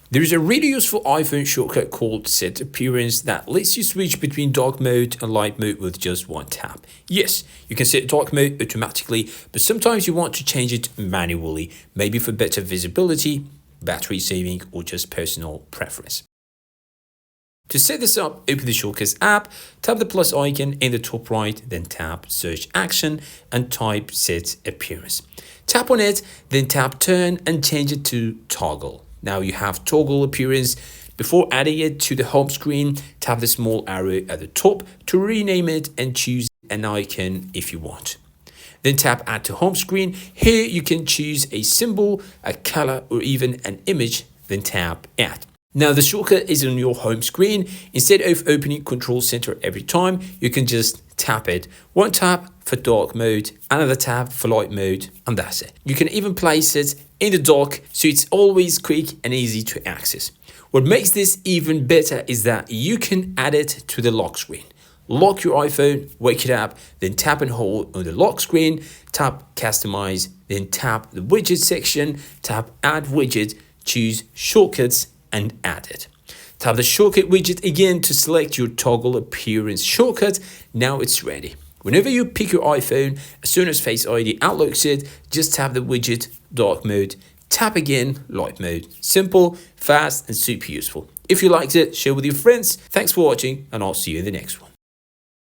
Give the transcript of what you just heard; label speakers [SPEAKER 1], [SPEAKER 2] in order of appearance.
[SPEAKER 1] There is a really useful iPhone shortcut called Set Appearance that lets you switch between dark mode and light mode with just one tap. Yes, you can set dark mode automatically, but sometimes you want to change it manually, maybe for better visibility, battery saving, or just personal preference. To set this up, open the Shortcuts app, tap the plus icon in the top right, then tap Search Action and type Set Appearance. Tap on it, then tap Turn and change it to Toggle. Now you have toggle appearance. Before adding it to the home screen, tap the small arrow at the top to rename it and choose an icon if you want. Then tap Add to Home Screen. Here you can choose a symbol, a color, or even an image, then tap Add. Now the shortcut is on your home screen. Instead of opening Control Center every time, you can just tap it. One tap for dark mode, another tap for light mode, and that's it. You can even place it in the dock, so it's always quick and easy to access. What makes this even better is that you can add it to the lock screen. Lock your iPhone, wake it up, then tap and hold on the lock screen, tap Customize, then tap the widget section, tap Add Widget, choose Shortcuts, and add it. Tap the shortcut widget again to select your toggle appearance shortcut. Now it's ready. Whenever you pick your iPhone, as soon as Face ID unlocks it, just tap the widget, dark mode, tap again, light mode. Simple, fast, and super useful. If you liked it, share with your friends. Thanks for watching, and I'll see you in the next one.